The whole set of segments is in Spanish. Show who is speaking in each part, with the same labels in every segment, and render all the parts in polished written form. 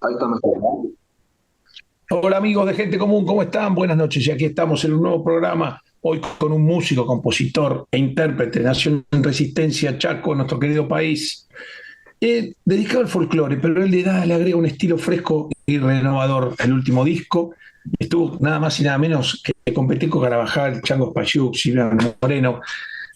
Speaker 1: Ahí está mejor.
Speaker 2: Hola amigos de Gente Común, ¿cómo están? Buenas noches. Y aquí estamos en un nuevo programa, hoy con un músico, compositor e intérprete, nació en Resistencia, Chaco, nuestro querido país, dedicado al folclore, pero él le agrega un estilo fresco y renovador. El último disco estuvo nada más y nada menos que competir con Carabajal, Chango Spayuk, Silvio Moreno.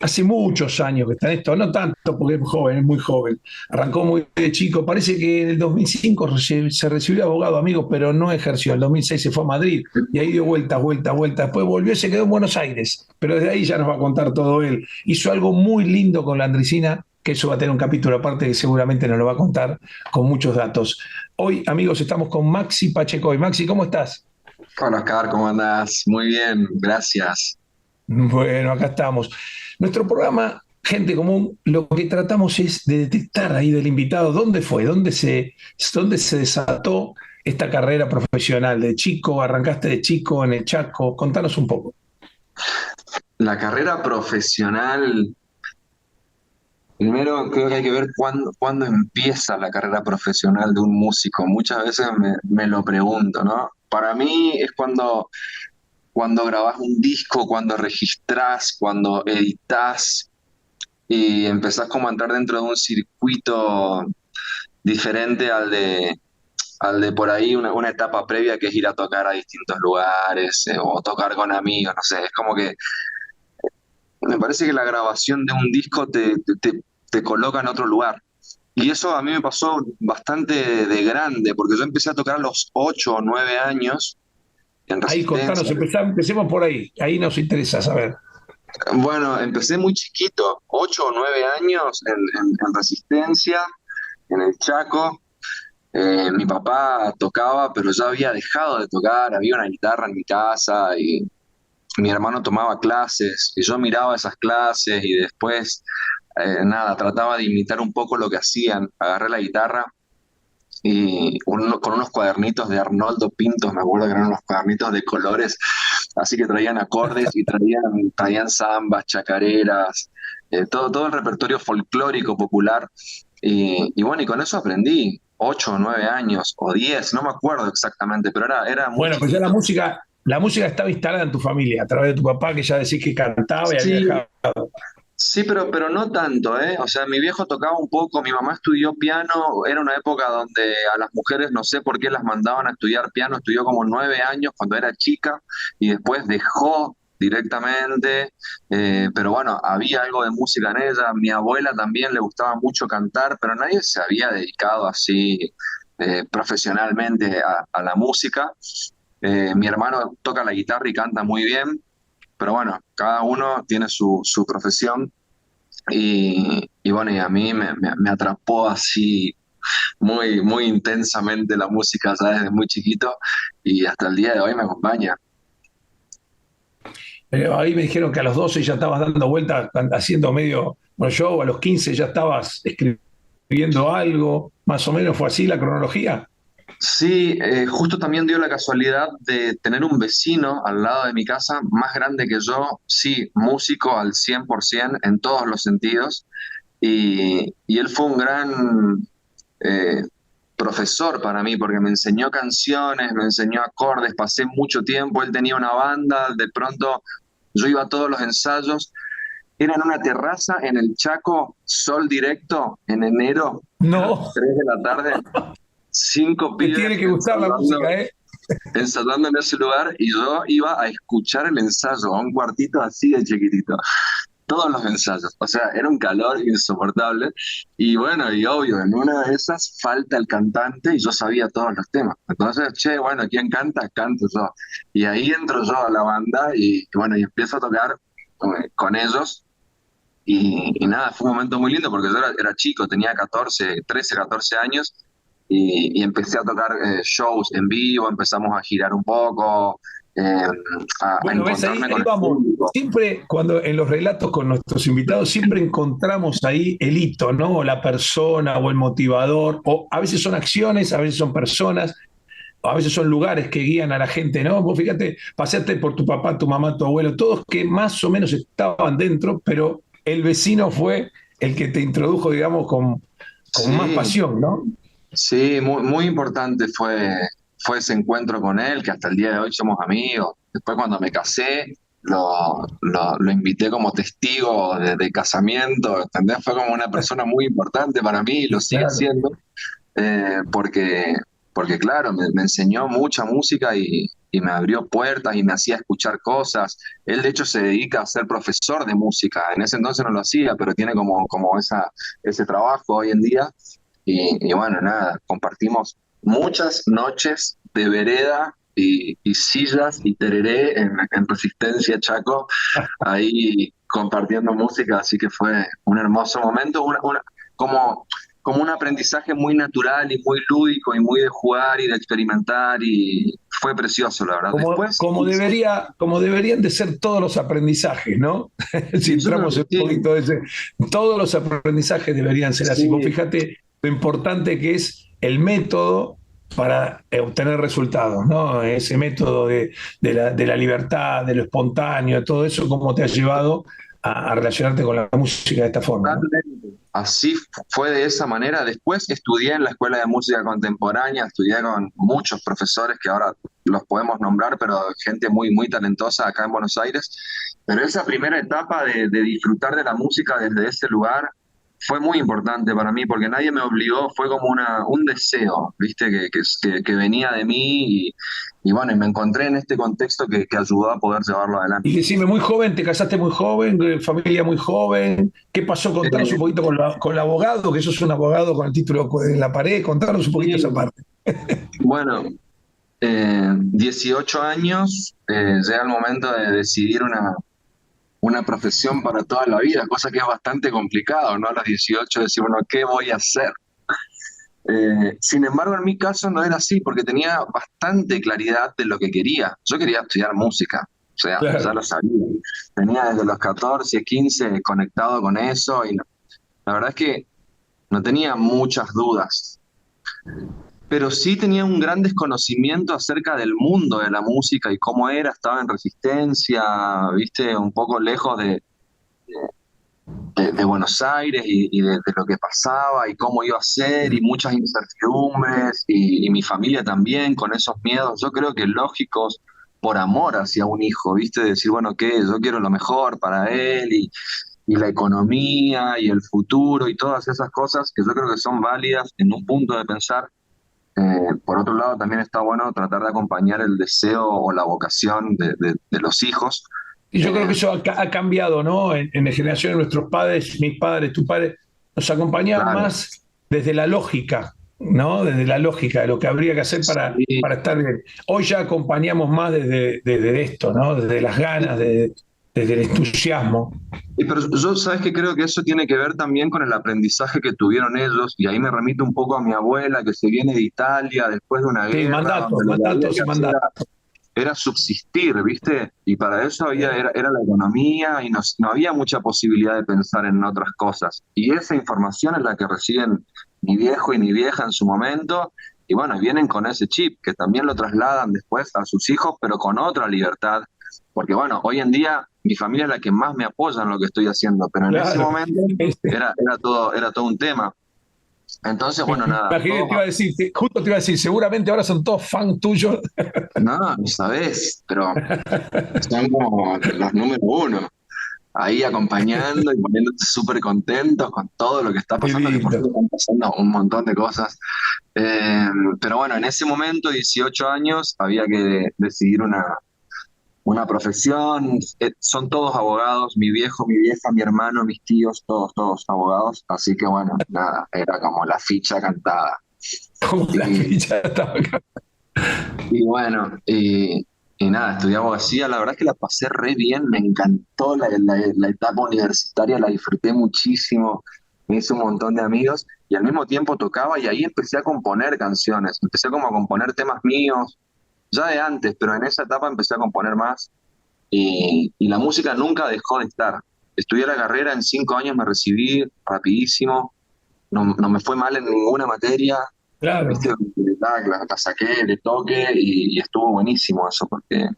Speaker 2: Hace muchos años que está en esto, no tanto porque es joven, es muy joven. Arrancó muy de chico, parece que en el 2005 se recibió de abogado, amigo, pero no ejerció. En el 2006 se fue a Madrid y ahí dio vueltas, vueltas, vueltas. Después volvió y se quedó en Buenos Aires, pero desde ahí ya nos va a contar todo él. Hizo algo muy lindo con la Andresina, que eso va a tener un capítulo aparte que seguramente nos lo va a contar con muchos datos. Hoy, amigos, estamos con Maxi Pachecoy. Maxi, ¿cómo estás?
Speaker 1: Hola Oscar, ¿cómo andás? Muy bien, gracias.
Speaker 2: Bueno, acá estamos. Nuestro programa, Gente Común, lo que tratamos es de detectar ahí del invitado dónde fue, dónde se desató esta carrera profesional. De chico, arrancaste de chico en el Chaco, contanos un poco.
Speaker 1: La carrera profesional, primero creo que hay que ver cuándo empieza la carrera profesional de un músico. Muchas veces me lo pregunto, ¿no? Para mí es cuando grabás un disco, cuando registrás, cuando editas y empezás como a entrar dentro de un circuito diferente al de por ahí una etapa previa que es ir a tocar a distintos lugares o tocar con amigos, no sé, es como que me parece que la grabación de un disco te coloca en otro lugar. Y eso a mí me pasó bastante de grande, porque yo empecé a tocar a los 8 o 9 años en
Speaker 2: Ahí
Speaker 1: Resistencia.
Speaker 2: contanos, empecemos por ahí, ahí nos interesa saber.
Speaker 1: Bueno, empecé muy chiquito, 8 o 9 años en Resistencia, en el Chaco. Mi papá tocaba, pero ya había dejado de tocar, había una guitarra en mi casa y mi hermano tomaba clases y yo miraba esas clases y después, nada, trataba de imitar un poco lo que hacían. Agarré la guitarra y con unos cuadernitos de Arnoldo Pintos, me acuerdo que eran unos cuadernitos de colores, así que traían acordes y traían zambas, chacareras, todo el repertorio folclórico popular. Y bueno, y con eso aprendí. 8 o 9 años, o 10, no me acuerdo exactamente, pero era muy
Speaker 2: Bueno, pues ya
Speaker 1: chiquito.
Speaker 2: la música estaba instalada en tu familia, a través de tu papá, que ya decís que cantaba y había
Speaker 1: Sí,
Speaker 2: dejado.
Speaker 1: sí, pero no tanto, ¿eh? O sea, mi viejo tocaba un poco, mi mamá estudió piano, era una época donde a las mujeres no sé por qué las mandaban a estudiar piano, estudió como 9 años cuando era chica y después dejó directamente, pero bueno, había algo de música en ella, mi abuela también le gustaba mucho cantar, pero nadie se había dedicado así profesionalmente a la música. Mi hermano toca la guitarra y canta muy bien, pero bueno, cada uno tiene su profesión. Y bueno, y a mí me atrapó así muy, muy intensamente la música ya desde muy chiquito y hasta el día de hoy me acompaña.
Speaker 2: Ahí me dijeron que a los 12 ya estabas dando vueltas, haciendo medio bueno, show, a los 15 ya estabas escribiendo algo, más o menos fue así la cronología.
Speaker 1: Sí, justo también dio la casualidad de tener un vecino al lado de mi casa, más grande que yo, sí, músico al 100% en todos los sentidos, y él fue un gran eh, profesor para mí, porque me enseñó canciones, me enseñó acordes, pasé mucho tiempo, él tenía una banda, de pronto yo iba a todos los ensayos, era en una terraza en el Chaco, sol directo, en enero, a las
Speaker 2: No,
Speaker 1: 3 de la tarde, cinco
Speaker 2: te
Speaker 1: pibes
Speaker 2: tiene que gustar la música,
Speaker 1: ensayando,
Speaker 2: ¿eh?
Speaker 1: ensayando en ese lugar y yo iba a escuchar el ensayo a un cuartito así de chiquitito todos los ensayos. O sea, era un calor insoportable. Y bueno, y obvio, en una de esas falta el cantante y yo sabía todos los temas. Entonces, che, bueno, ¿quién canta? Canto yo. Y ahí entro yo a la banda y bueno, y empiezo a tocar con ellos. Y nada, fue un momento muy lindo porque yo era chico, tenía 14 13 14 años y empecé a tocar shows en vivo, empezamos a girar un poco, a
Speaker 2: Bueno, ves,
Speaker 1: encontrarme con
Speaker 2: ahí
Speaker 1: el
Speaker 2: vamos.
Speaker 1: público.
Speaker 2: Siempre cuando en los relatos con nuestros invitados, siempre encontramos ahí el hito, ¿no? O la persona o el motivador, o a veces son acciones, a veces son personas, o a veces son lugares que guían a la gente, ¿no? Vos fíjate, pasaste por tu papá, tu mamá, tu abuelo, todos que más o menos estaban dentro, pero el vecino fue el que te introdujo, digamos, con más
Speaker 1: Sí,
Speaker 2: pasión, ¿no?
Speaker 1: Sí, muy importante fue ese encuentro con él, que hasta el día de hoy somos amigos. Después cuando me casé, lo invité como testigo de casamiento, ¿entendés? Fue como una persona muy importante para mí y lo sigue
Speaker 2: Claro.
Speaker 1: siendo, porque, porque claro, me enseñó mucha música y me abrió puertas y me hacía escuchar cosas. Él de hecho se dedica a ser profesor de música. En ese entonces no lo hacía, pero tiene como ese trabajo hoy en día. Y bueno, nada, compartimos muchas noches de vereda y sillas y tereré en Resistencia Chaco, ahí compartiendo música, así que fue un hermoso momento, como, como un aprendizaje muy natural y muy lúdico y muy de jugar y de experimentar y fue precioso, la verdad. Después,
Speaker 2: Como deberían de ser todos los aprendizajes, ¿no? Si
Speaker 1: y yo creo
Speaker 2: entramos
Speaker 1: que
Speaker 2: en un
Speaker 1: sí,
Speaker 2: poquito de ese, todos los aprendizajes deberían ser así. Vos
Speaker 1: sí,
Speaker 2: fíjate lo importante que es el método para obtener resultados, ¿no? Ese método de la libertad, de lo espontáneo, de todo eso, cómo te ha llevado a relacionarte con la música de esta forma, ¿no?
Speaker 1: totalmente. Así fue de esa manera. Después estudié en la Escuela de Música Contemporánea, estudié con muchos profesores que ahora los podemos nombrar, pero gente muy talentosa acá en Buenos Aires. Pero esa primera etapa de disfrutar de la música desde ese lugar fue muy importante para mí porque nadie me obligó, fue como un deseo, ¿viste? Que venía de mí y bueno, y me encontré en este contexto que ayudó a poder llevarlo adelante.
Speaker 2: Y decime, muy joven, te casaste muy joven, familia muy joven. ¿Qué pasó? Contanos un
Speaker 1: Eh,
Speaker 2: poquito con el abogado, que sos un abogado con el título en la pared. Contanos un poquito esa
Speaker 1: sí,
Speaker 2: parte.
Speaker 1: bueno. 18 años, llega el momento de decidir una profesión para toda la vida, cosa que es bastante complicado, ¿no? A los 18 decir, bueno, ¿qué voy a hacer? Sin embargo, en mi caso no era así, porque tenía bastante claridad de lo que quería. Yo quería estudiar música, o sea, ya
Speaker 2: Claro.
Speaker 1: lo sabía. Tenía desde los 14, 15 conectado con eso y la verdad es que no tenía muchas dudas, pero sí tenía un gran desconocimiento acerca del mundo de la música y cómo era, estaba en Resistencia, viste, un poco lejos de Buenos Aires de lo que pasaba y cómo iba a ser y muchas incertidumbres y mi familia también con esos miedos, yo creo que lógicos por amor hacia un hijo, viste, decir, bueno, que yo quiero lo mejor para él y la economía y el futuro y todas esas cosas que yo creo que son válidas en un punto de pensar. Por otro lado, también está bueno tratar de acompañar el deseo o la vocación de los hijos.
Speaker 2: Y yo creo
Speaker 1: Eh,
Speaker 2: que eso ha cambiado, ¿no? En la generación de nuestros padres, mis padres, tus padres, nos acompañaban
Speaker 1: claro,
Speaker 2: más desde la lógica, ¿no? Desde la lógica de lo que habría que hacer
Speaker 1: sí.
Speaker 2: para estar bien. Hoy ya acompañamos más desde esto, ¿no? Desde las ganas, desde el entusiasmo.
Speaker 1: Pero yo, sabes que creo que eso tiene que ver también con el aprendizaje que tuvieron ellos, y ahí me remito un poco a mi abuela que se viene de Italia después de una
Speaker 2: Sí,
Speaker 1: guerra, donde
Speaker 2: mandatos,
Speaker 1: lo que había
Speaker 2: mandatos
Speaker 1: que
Speaker 2: y
Speaker 1: hacer
Speaker 2: mandatos.
Speaker 1: era subsistir, ¿viste? Y para eso era la economía y no había mucha posibilidad de pensar en otras cosas. Y esa información es la que reciben mi viejo y mi vieja en su momento. Y bueno, vienen con ese chip que también lo trasladan después a sus hijos, pero con otra libertad. Porque bueno, hoy en día mi familia es la que más me apoya en lo que estoy haciendo, pero en ese
Speaker 2: Claro.
Speaker 1: momento
Speaker 2: Este,
Speaker 1: era todo un tema. Entonces,
Speaker 2: me
Speaker 1: bueno, nada,
Speaker 2: imaginé,
Speaker 1: todos,
Speaker 2: te iba a decir, justo te iba a decir, seguramente ahora son todos fan tuyos.
Speaker 1: no, no sabés, pero son como los número uno. Ahí acompañando y poniéndose súper contentos con todo lo que está
Speaker 2: Qué
Speaker 1: pasando, que por
Speaker 2: lindo.
Speaker 1: cierto están pasando un montón de cosas. Pero bueno, en ese momento, 18 años, había que decidir una profesión. Son todos abogados, mi viejo, mi vieja, mi hermano, mis tíos, todos abogados. Así que bueno, nada, era como la ficha cantada.
Speaker 2: Como la
Speaker 1: Y,
Speaker 2: ficha estaba acá.
Speaker 1: y bueno, y nada, estudié abogacía. La verdad es que la pasé re bien, me encantó la etapa universitaria, la disfruté muchísimo, me hice un montón de amigos y al mismo tiempo tocaba y ahí empecé a componer canciones, empecé como a componer temas míos, ya de antes, pero en esa etapa empecé a componer más y la música nunca dejó de estar. Estudié la carrera, en 5 años me recibí rapidísimo, no me fue mal en ninguna materia,
Speaker 2: Claro.
Speaker 1: viste, la saqué de toque y estuvo buenísimo eso, porque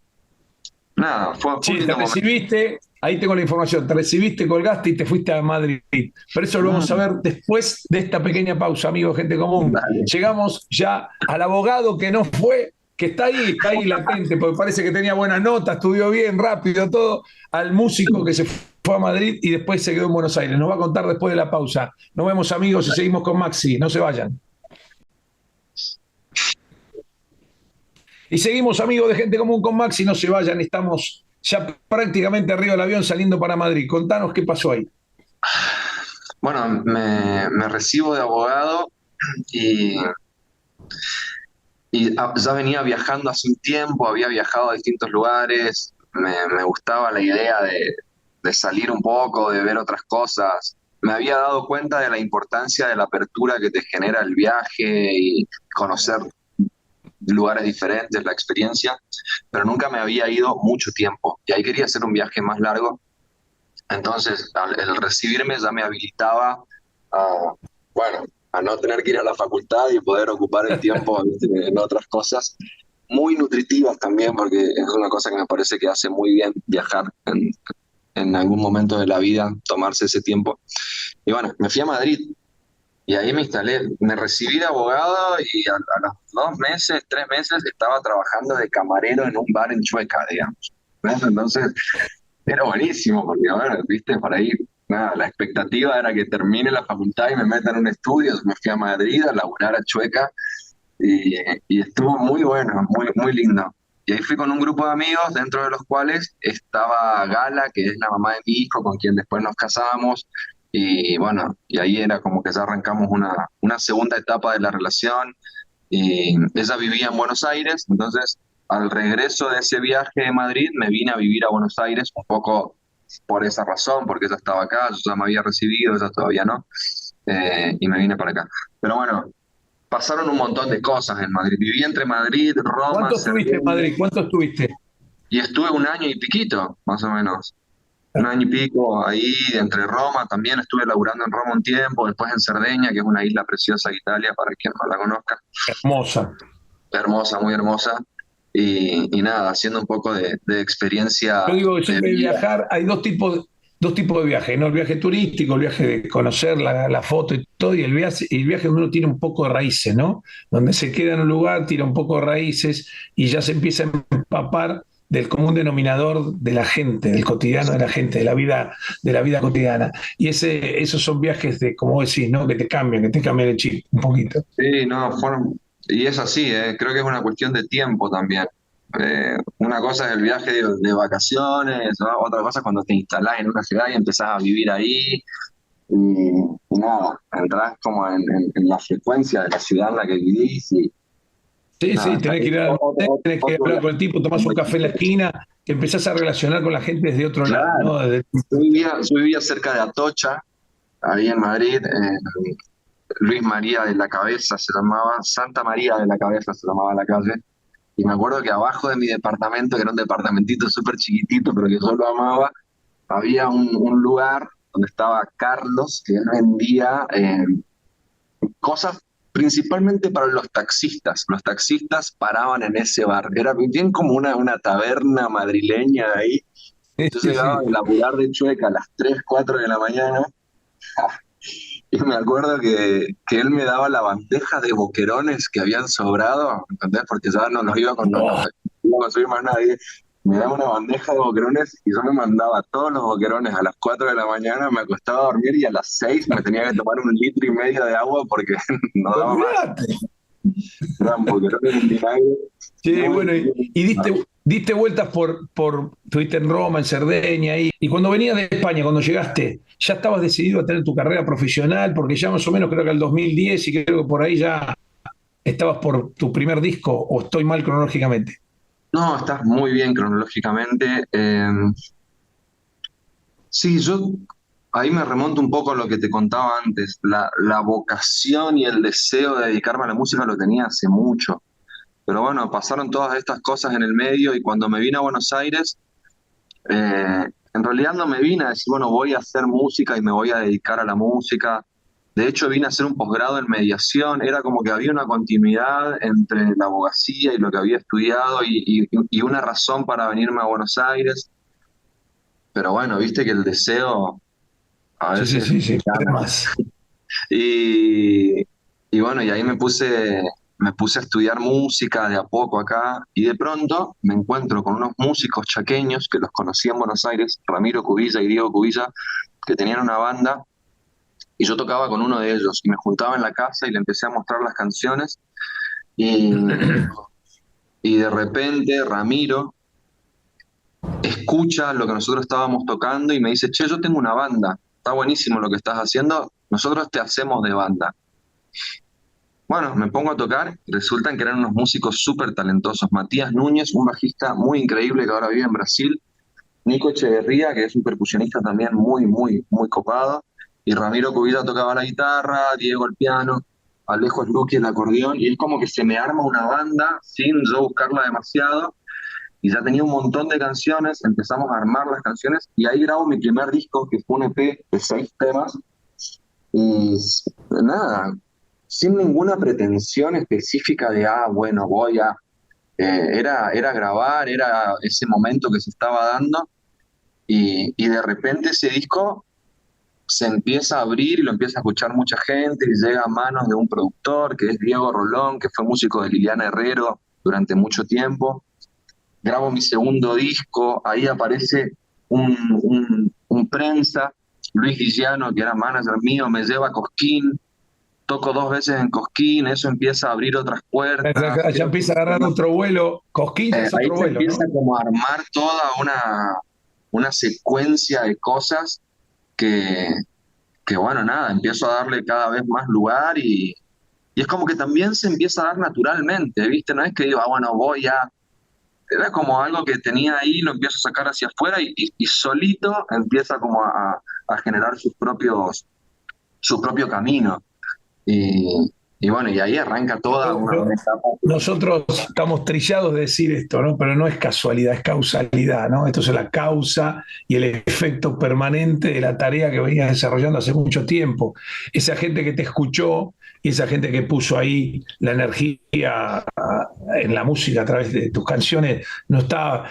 Speaker 1: nada, fue un
Speaker 2: Sí, te
Speaker 1: lindo momento.
Speaker 2: recibiste ahí tengo la información. Te recibiste, colgaste y te fuiste a Madrid. Pero eso lo vamos a ver después de esta pequeña pausa, amigos, gente común.
Speaker 1: Dale.
Speaker 2: Llegamos ya al abogado que no fue, que está ahí latente, porque parece que tenía buenas notas, estudió bien, rápido, todo, al músico que se fue a Madrid y después se quedó en Buenos Aires. Nos va a contar después de la pausa. Nos vemos, amigos, y seguimos con Maxi. No se vayan. Y seguimos, amigos de Gente Común, con Maxi. No se vayan, estamos ya prácticamente arriba del avión saliendo para Madrid. Contanos qué pasó ahí.
Speaker 1: Bueno, me recibo de abogado y, y ya venía viajando hace un tiempo, había viajado a distintos lugares, me gustaba la idea de salir un poco, de ver otras cosas. Me había dado cuenta de la importancia de la apertura que te genera el viaje y conocer lugares diferentes, la experiencia, pero nunca me había ido mucho tiempo y ahí quería hacer un viaje más largo. Entonces, el recibirme ya me habilitaba a, bueno, a no tener que ir a la facultad y poder ocupar el tiempo, ¿viste?, en otras cosas muy nutritivas también, porque es una cosa que me parece que hace muy bien viajar en algún momento de la vida, tomarse ese tiempo. Y bueno, me fui a Madrid y ahí me instalé, me recibí de abogado y a los 2 meses, 3 meses, estaba trabajando de camarero en un bar en Chueca, digamos. ¿Ves? Entonces, era buenísimo, porque, bueno, viste, por ahí, nada, la expectativa era que termine la facultad y me meta en un estudio. Me fui a Madrid a laburar a Chueca y, y estuvo muy bueno, muy, muy lindo. Y ahí fui con un grupo de amigos, dentro de los cuales estaba Gala, que es la mamá de mi hijo, con quien después nos casamos. Y bueno, y ahí era como que ya arrancamos una segunda etapa de la relación. Y ella vivía en Buenos Aires, entonces al regreso de ese viaje de Madrid me vine a vivir a Buenos Aires un poco por esa razón, porque ella estaba acá, yo ya me había recibido, ella todavía no, y me vine para acá. Pero bueno, pasaron un montón de cosas en Madrid. Viví entre Madrid, Roma,
Speaker 2: ¿Cuánto estuviste en
Speaker 1: Cerdeña,
Speaker 2: Madrid? ¿Cuánto estuviste?
Speaker 1: y estuve un año y piquito, más o menos. Un año y pico ahí entre Roma, también estuve laburando en Roma un tiempo, después en Cerdeña, que es una isla preciosa de Italia, para quien no la conozca.
Speaker 2: Hermosa.
Speaker 1: Hermosa, muy hermosa. Y nada, haciendo un poco de experiencia
Speaker 2: Yo digo que
Speaker 1: de
Speaker 2: siempre
Speaker 1: vida.
Speaker 2: viajar, hay dos tipos de viajes, ¿no? El viaje turístico, el viaje de conocer la foto y todo, y el viaje donde uno tiene un poco de raíces, ¿no? Donde se queda en un lugar, tira un poco de raíces y ya se empieza a empapar del común denominador de la gente, del cotidiano de la gente, de la vida cotidiana. Y esos son viajes de, como decís, ¿no? Que te cambian el chip un poquito.
Speaker 1: Sí, no, y es así, creo que es una cuestión de tiempo también. Una cosa es el viaje de vacaciones, ¿no? Otra cosa es cuando te instalás en una ciudad y empezás a vivir ahí. Y nada, entras como en la frecuencia de la ciudad en la que vivís y
Speaker 2: Sí,
Speaker 1: nada,
Speaker 2: sí,
Speaker 1: está ahí.
Speaker 2: tenés que
Speaker 1: Otro
Speaker 2: hablar
Speaker 1: viaje
Speaker 2: con el tipo, tomás un
Speaker 1: muy
Speaker 2: café en la
Speaker 1: distinto.
Speaker 2: esquina, que empezás a relacionar con la gente desde otro lado,
Speaker 1: Claro,
Speaker 2: ¿no?
Speaker 1: yo vivía cerca de Atocha, ahí en Madrid. Luis María de la Cabeza se llamaba, Santa María de la Cabeza se llamaba la calle. Y me acuerdo que abajo de mi departamento, que era un departamentito súper chiquitito, pero que yo lo amaba, había un lugar donde estaba Carlos, que él vendía cosas principalmente para los taxistas. Los taxistas paraban en ese bar. Era bien como una taberna madrileña ahí.
Speaker 2: Sí,
Speaker 1: Yo
Speaker 2: sí,
Speaker 1: llegaba
Speaker 2: sí.
Speaker 1: a laburar de Chueca a las 3 4 de la mañana. Y me acuerdo que él me daba la bandeja de boquerones que habían sobrado, ¿entendés? Porque ya no los
Speaker 2: Oh,
Speaker 1: iba a consumir más nadie. Me daba una bandeja de boquerones y yo me mandaba todos los boquerones a las 4 de la mañana, me acostaba a dormir y a las 6 me tenía que tomar 1,5 litros de agua porque no daba más.
Speaker 2: olvídate.
Speaker 1: Eran boquerones en vinagre.
Speaker 2: Sí,
Speaker 1: Muy,
Speaker 2: bueno,
Speaker 1: muy
Speaker 2: y
Speaker 1: rico.
Speaker 2: diste vueltas estuviste en Roma, en Cerdeña, ahí. Y cuando venías de España, cuando llegaste, ¿ya estabas decidido a tener tu carrera profesional? Porque ya más o menos creo que el 2010 y creo que por ahí ya estabas por tu primer disco, o estoy mal cronológicamente.
Speaker 1: No, estás muy bien cronológicamente. Sí, yo ahí me remonto un poco a lo que te contaba antes. La vocación y el deseo de dedicarme a la música lo tenía hace mucho. Pero bueno, pasaron todas estas cosas en el medio y cuando me vine a Buenos Aires, en realidad no me vine a decir, bueno, voy a hacer música y me voy a dedicar a la música. De hecho, vine a hacer un posgrado en mediación. Era como que había una continuidad entre la abogacía y lo que había estudiado y una razón para venirme a Buenos Aires. pero bueno, viste que el deseo a
Speaker 2: Sí, sí,
Speaker 1: veces
Speaker 2: sí, sí,
Speaker 1: gana.
Speaker 2: más.
Speaker 1: Y, y bueno, y ahí me puse a estudiar música de a poco acá, y de pronto me encuentro con unos músicos chaqueños que los conocí en Buenos Aires, Ramiro Cubilla y Diego Cubilla, que tenían una banda, y yo tocaba con uno de ellos, y me juntaba en la casa y le empecé a mostrar las canciones, y, y de repente Ramiro escucha lo que nosotros estábamos tocando y me dice, che, yo tengo una banda, está buenísimo lo que estás haciendo, nosotros te hacemos de banda. Bueno, me pongo a tocar, resultan que eran unos músicos súper talentosos. Matías Núñez, un bajista muy increíble que ahora vive en Brasil. Nico Echeverría, que es un percusionista también muy, muy, muy copado. Y Ramiro Cubilla tocaba la guitarra, Diego el piano, Alejo Luqui el acordeón. Y es como que se me arma una banda sin yo buscarla demasiado. Y ya tenía un montón de canciones, empezamos a armar las canciones. Y ahí grabo mi primer disco, que fue un EP de 6 temas. Y nada, sin ninguna pretensión específica de, bueno, voy a... era grabar, era ese momento que se estaba dando, y de repente ese disco se empieza a abrir y lo empieza a escuchar mucha gente y llega a manos de un productor que es Diego Rolón, que fue músico de Liliana Herrero durante mucho tiempo. Grabo mi segundo disco, ahí aparece un prensa, Luis Guillano, que era manager mío, me lleva a Cosquín, toco 2 veces en Cosquín, eso empieza a abrir otras puertas,
Speaker 2: Ya
Speaker 1: creo
Speaker 2: empieza a
Speaker 1: que
Speaker 2: agarrar otro vuelo. Cosquín ya es
Speaker 1: ahí
Speaker 2: otro
Speaker 1: se
Speaker 2: vuelo,
Speaker 1: empieza
Speaker 2: ¿no?
Speaker 1: como a armar toda una secuencia de cosas que, que, bueno, nada, empiezo a darle cada vez más lugar, y es como que también se empieza a dar naturalmente, ¿viste? No es que digo, bueno, voy a... Era como algo que tenía ahí, lo empiezo a sacar hacia afuera, y solito empieza como a generar su propio camino. Y bueno, y ahí arranca toda una
Speaker 2: Yo-
Speaker 1: etapa.
Speaker 2: Nosotros estamos trillados de decir esto, ¿no? Pero no es casualidad, es causalidad, ¿no? Esto es la causa y el efecto permanente de la tarea que venías desarrollando hace mucho tiempo. Esa gente que te escuchó y esa gente que puso ahí la energía en la música a través de tus canciones, no estaba,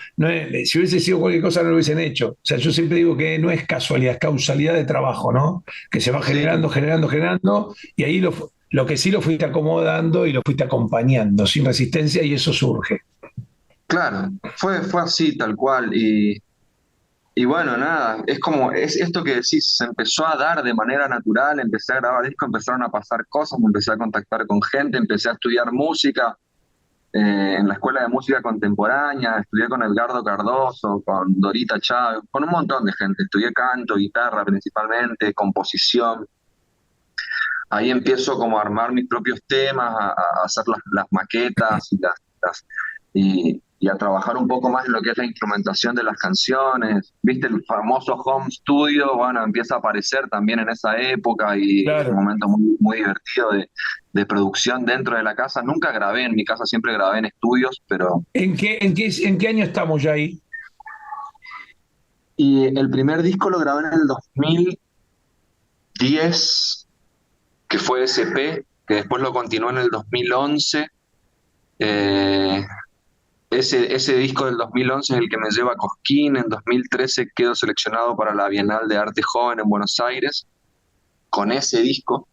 Speaker 2: si hubiese sido cualquier cosa no lo hubiesen hecho. O sea, yo siempre digo que no es casualidad, es causalidad de trabajo, ¿no? Que se va
Speaker 1: Sí,
Speaker 2: generando, generando, generando, y ahí lo que sí lo fuiste acomodando y lo fuiste acompañando sin resistencia y eso surge.
Speaker 1: claro, fue así, tal cual. Y bueno, nada, es como, es esto que decís, se empezó a dar de manera natural, empecé a grabar discos, empezaron a pasar cosas, me empecé a contactar con gente, empecé a estudiar música en la Escuela de Música Contemporánea, estudié con Edgardo Cardoso, con Dorita Chávez, con un montón de gente, estudié canto, guitarra principalmente, composición. Ahí empiezo como a armar mis propios temas, a hacer las maquetas y a trabajar un poco más en lo que es la instrumentación de las canciones. ¿Viste el famoso home studio? Bueno, empieza a aparecer también en esa época, y es un
Speaker 2: Claro.
Speaker 1: momento muy, muy divertido de producción dentro de la casa. Nunca grabé en mi casa, siempre grabé en estudios, pero...
Speaker 2: ¿En qué año estamos ya ahí?
Speaker 1: Y el primer disco lo grabé en el 2010, que fue SP, que después lo continuó en el 2011. Eh, ese disco del 2011 es el que me lleva a Cosquín. En 2013 quedo seleccionado para la Bienal de Arte Joven en Buenos Aires con ese disco.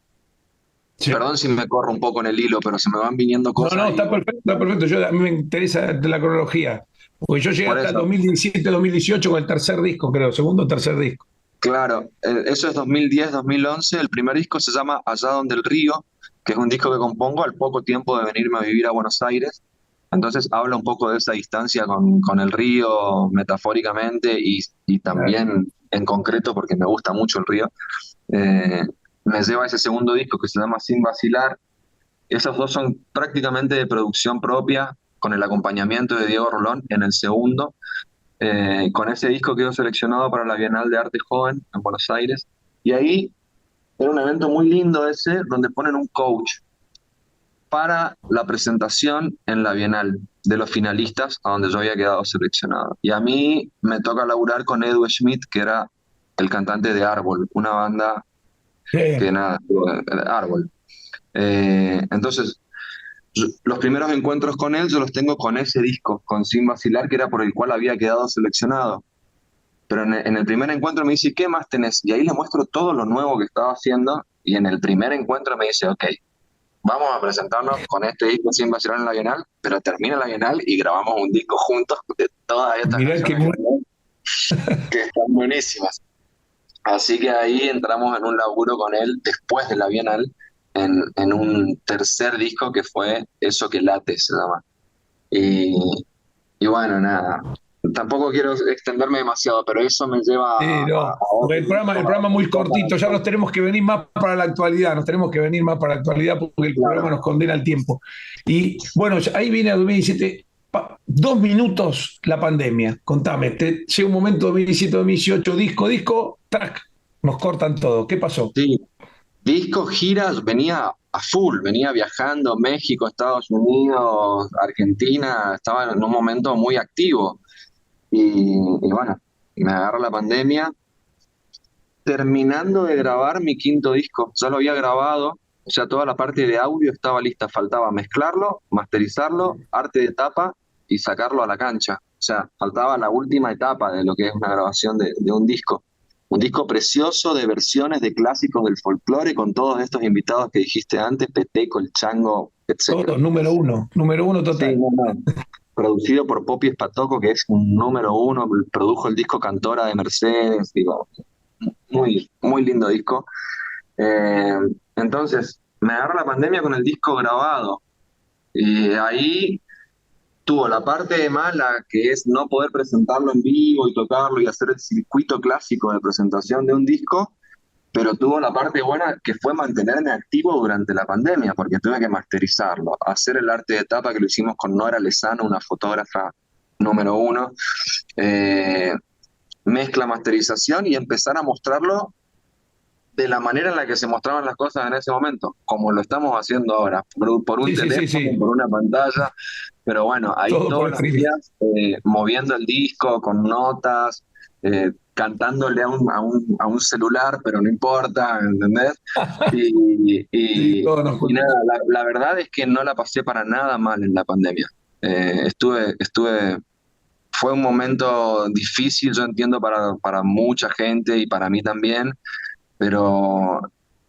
Speaker 2: Sí.
Speaker 1: Perdón si me corro un poco en el hilo, pero se me van viniendo
Speaker 2: No, no,
Speaker 1: cosas y
Speaker 2: está perfecto, está perfecto. A mí me interesa la cronología. Porque yo llegué
Speaker 1: por
Speaker 2: hasta el
Speaker 1: eso,
Speaker 2: 2017-2018 con el tercer disco, creo, segundo o tercer disco.
Speaker 1: claro, eso es 2010-2011. El primer disco se llama Allá donde el río, que es un disco que compongo al poco tiempo de venirme a vivir a Buenos Aires. Entonces habla un poco de esa distancia con el río, metafóricamente, y
Speaker 2: Claro.
Speaker 1: también en concreto, porque me gusta mucho el río. Eh, Me lleva a ese segundo disco que se llama Sin Vacilar. Esos dos son prácticamente de producción propia, con el acompañamiento de Diego Rolón en el segundo. Con ese disco quedó seleccionado para la Bienal de Arte Joven en Buenos Aires. Y ahí era un evento muy lindo ese, donde ponen un coach para la presentación en la Bienal de los finalistas, a donde yo había quedado seleccionado. Y a mí me toca laburar con Edu Schmidt, que era el cantante de Árbol, una banda que
Speaker 2: Bien.
Speaker 1: nada, Árbol. Entonces, los primeros encuentros con él yo los tengo con ese disco, con Sin Vacilar, que era por el cual había quedado seleccionado. pero en el primer encuentro me dice, ¿qué más tenés? Y ahí le muestro todo lo nuevo que estaba haciendo, y en el primer encuentro me dice, ok, vamos a presentarnos con este disco sin vacilar en la Bienal, pero termina la Bienal y grabamos un disco juntos de todas estas
Speaker 2: Mirá qué
Speaker 1: canciones
Speaker 2: bueno.
Speaker 1: que están buenísimas. Así que ahí entramos en un laburo con él después de la Bienal, en un tercer disco que fue Eso que late, se llama. Y, y bueno, nada, tampoco quiero extenderme demasiado, pero eso me lleva
Speaker 2: Sí, no.
Speaker 1: a
Speaker 2: Porque
Speaker 1: otro
Speaker 2: el
Speaker 1: disco,
Speaker 2: programa es muy cortito, ya
Speaker 1: a-
Speaker 2: nos tenemos que venir más para la actualidad, nos tenemos que venir más para la actualidad porque el programa
Speaker 1: claro.
Speaker 2: nos condena al tiempo. Y bueno, ahí viene el 2017, 2 minutos la pandemia, contame, llega un momento 2017-2018, disco, track, nos cortan todo, ¿qué pasó?
Speaker 1: Sí, discos, giras, venía a full, venía viajando México, Estados Unidos, Argentina, estaba en un momento muy activo. Y bueno, me agarra la pandemia terminando de grabar mi quinto disco. Ya lo había grabado, o sea, toda la parte de audio estaba lista, faltaba mezclarlo, masterizarlo, arte de tapa y sacarlo a la cancha. O sea, faltaba la última etapa de lo que es una grabación de un disco. Un disco precioso de versiones de clásicos del folclore con todos estos invitados que dijiste antes, Peteco, El Chango, etcétera.
Speaker 2: Todo, número uno
Speaker 1: Sí,
Speaker 2: total.
Speaker 1: no, no. Producido por Popi Espatoco, que es un número uno, produjo el disco Cantora de Mercedes, digo, muy, muy lindo disco. Eh, entonces, me agarró la pandemia con el disco grabado y ahí tuvo la parte mala que es no poder presentarlo en vivo y tocarlo y hacer el circuito clásico de presentación de un disco, pero tuvo la parte buena que fue mantenerme activo durante la pandemia porque tuve que masterizarlo, hacer el arte de tapa que lo hicimos con Nora Lezano, una fotógrafa número uno, eh, mezcla, masterización y empezar a mostrarlo de la manera en la que se mostraban las cosas en ese momento, como lo estamos haciendo ahora, por un
Speaker 2: Sí, sí, sí,
Speaker 1: teléfono,
Speaker 2: sí,
Speaker 1: por una pantalla, pero bueno, ahí
Speaker 2: todo por
Speaker 1: todos los
Speaker 2: streaming.
Speaker 1: días moviendo el disco con notas, cantándole a un celular, pero no importa, ¿entendés?
Speaker 2: Sí, todo nos
Speaker 1: Y nada, la verdad es que no la pasé para nada mal en la pandemia. Fue un momento difícil, yo entiendo, para mucha gente y para mí también, pero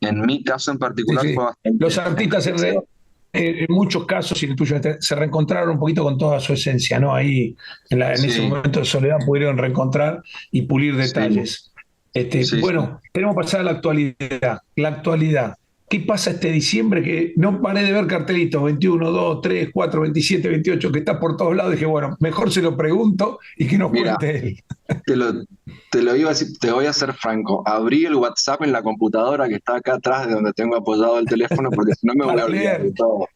Speaker 1: en mi caso en
Speaker 2: Sí,
Speaker 1: particular fue
Speaker 2: sí. Los
Speaker 1: bastante
Speaker 2: artistas
Speaker 1: enriquecedor.
Speaker 2: en muchos casos, y en el tuyo, se reencontraron un poquito con toda su esencia, ¿no? Ahí, en ese
Speaker 1: Sí,
Speaker 2: momento de soledad, pudieron reencontrar y pulir
Speaker 1: sí,
Speaker 2: detalles.
Speaker 1: sí, sí.
Speaker 2: Bueno, tenemos que pasar a la actualidad. La actualidad. ¿Qué pasa este diciembre? Que no paré de ver cartelitos, 21, 2, 3, 4, 27, 28, que está por todos lados. Dije, bueno, mejor se lo pregunto y que nos
Speaker 1: Mira,
Speaker 2: cuente él.
Speaker 1: te lo, te lo iba a decir, te voy a ser franco. Abrí el WhatsApp en la computadora que está acá atrás de donde tengo apoyado el teléfono porque si no me voy a
Speaker 2: Para
Speaker 1: olvidar de
Speaker 2: leer.
Speaker 1: todo.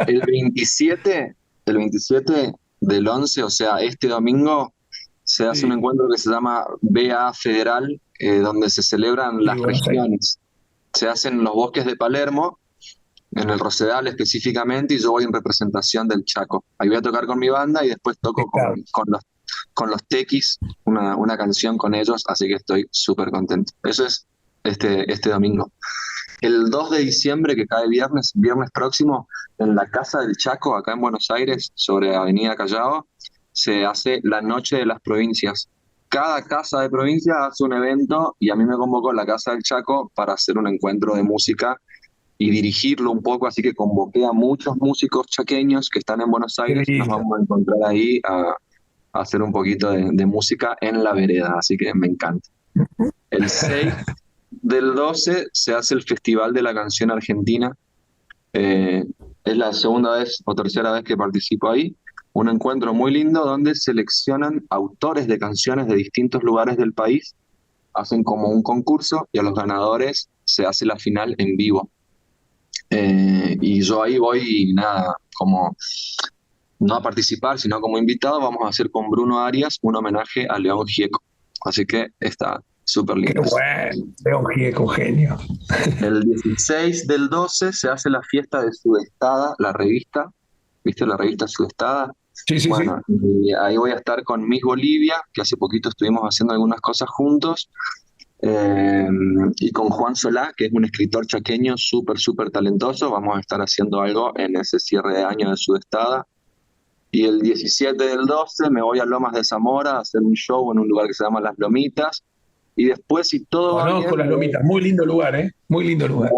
Speaker 1: El 27, el 27 del 11, o sea, este domingo, se hace un
Speaker 2: Sí,
Speaker 1: encuentro que se llama BA Federal, donde se celebran
Speaker 2: sí,
Speaker 1: las
Speaker 2: Buenos Aires.
Speaker 1: regiones. Se hacen en los bosques de Palermo, en el Rosedal específicamente, y yo voy en representación del Chaco. Ahí voy a tocar con mi banda y después toco
Speaker 2: Impecable.
Speaker 1: con los Tequis, una canción con ellos, así que estoy súper contento. Eso es este domingo. El 2 de diciembre, que cae viernes, viernes próximo, en la Casa del Chaco, acá en Buenos Aires, sobre Avenida Callao, se hace la Noche de las Provincias. Cada casa de provincia hace un evento y a mí me convocó la Casa del Chaco para hacer un encuentro de música y dirigirlo un poco, así que convoqué a muchos músicos chaqueños que están en Buenos
Speaker 2: Qué
Speaker 1: Aires y nos
Speaker 2: lindo.
Speaker 1: vamos a encontrar ahí a hacer un poquito de música en la vereda, así que me encanta. El 6 del 12 se hace el Festival de la Canción Argentina. Eh, es la segunda vez o tercera vez que participo ahí. Un encuentro muy lindo donde seleccionan autores de canciones de distintos lugares del país, hacen como un concurso y a los ganadores se hace la final en vivo. Y yo ahí voy, nada, como no a participar, sino como invitado, vamos a hacer con Bruno Arias un homenaje a León Gieco. Así que está súper
Speaker 2: Qué
Speaker 1: lindo eso.
Speaker 2: bueno. León Gieco, genio.
Speaker 1: El 16 del 12 se hace la fiesta de Sudestada, la revista, ¿viste la revista Sudestada?
Speaker 2: Sí, sí,
Speaker 1: Bueno,
Speaker 2: sí.
Speaker 1: y ahí voy a estar con Miss Bolivia, que hace poquito estuvimos haciendo algunas cosas juntos, eh, y con Juan Solá, que es un escritor chaqueño súper, súper talentoso. Vamos a estar haciendo algo en ese cierre de año de Sudestada. Y el 17 del 12 me voy a Lomas de Zamora a hacer un show en un lugar que se llama Las Lomitas. Y después, si todo va bien,
Speaker 2: Conozco Las Lomitas, muy lindo lugar, ¿eh? Muy lindo lugar.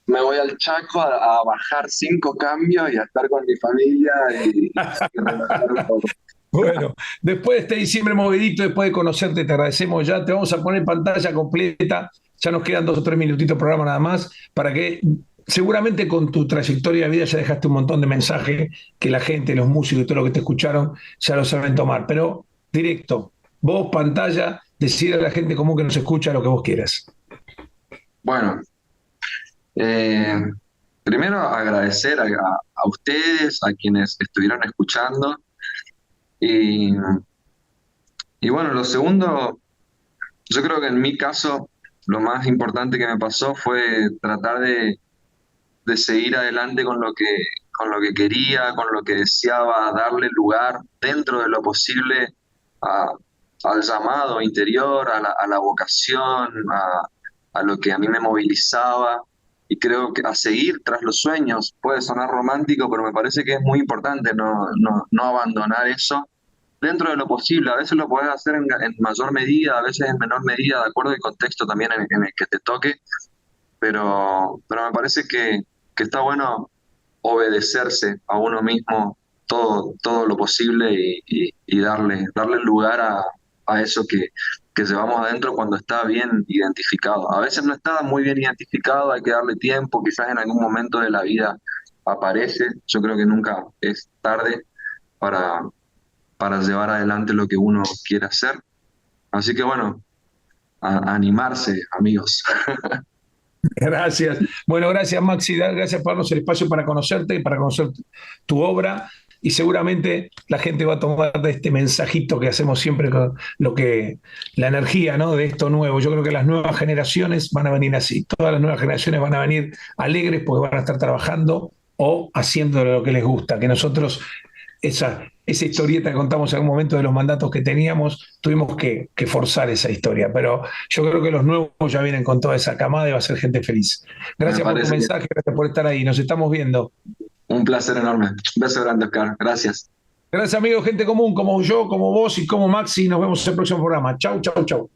Speaker 1: me voy al Chaco a bajar 5 cambios y a estar con mi familia y relajar un poco.
Speaker 2: Bueno, después de este diciembre movidito, después de conocerte, te agradecemos ya. Te vamos a poner pantalla completa. Ya nos quedan 2 o 3 minutitos de programa nada más para que seguramente con tu trayectoria de vida ya dejaste un montón de mensajes que la gente, los músicos y todo lo que te escucharon ya lo saben tomar. Pero directo, vos, pantalla, decir a la gente común que nos escucha lo que vos quieras.
Speaker 1: Bueno, eh, primero agradecer a ustedes, a quienes estuvieron escuchando. Y, y bueno, lo segundo, yo creo que en mi caso, lo más importante que me pasó fue tratar de seguir adelante con lo que quería, con lo que deseaba, darle lugar dentro de lo posible a- al llamado interior, a la vocación, a lo que a mí me movilizaba. Y creo que a seguir tras los sueños puede sonar romántico, pero me parece que es muy importante no abandonar eso dentro de lo posible. A veces lo puedes hacer en mayor medida, a veces en menor medida, de acuerdo al contexto también en el que te toque, pero me parece que está bueno obedecerse a uno mismo todo lo posible y darle lugar a eso que llevamos adentro cuando está bien identificado. A veces no está muy bien identificado, hay que darle tiempo, quizás en algún momento de la vida aparece. Yo creo que nunca es tarde para, para llevar adelante lo que uno quiere hacer. Así que bueno, a animarse, amigos.
Speaker 2: Gracias. Bueno, gracias Maxi, gracias por darnos el espacio para conocerte, para conocer tu obra y seguramente la gente va a tomar de este mensajito que hacemos siempre con lo que la energía, ¿no? De esto nuevo. Yo creo que las nuevas generaciones van a venir así. Todas las nuevas generaciones van a venir alegres porque van a estar trabajando o haciendo lo que les gusta. Que nosotros esa historieta que contamos en algún momento de los mandatos que teníamos, tuvimos que forzar esa historia, pero yo creo que los nuevos ya vienen con toda esa camada y va a ser gente feliz.
Speaker 1: Me
Speaker 2: Gracias por tu
Speaker 1: parece
Speaker 2: mensaje, gracias por estar ahí, nos estamos viendo.
Speaker 1: un placer enorme. Un beso grande, Oscar. Gracias.
Speaker 2: Gracias amigos, gente común, como yo, como vos y como Maxi, nos vemos en el próximo programa. Chau, chau, chau.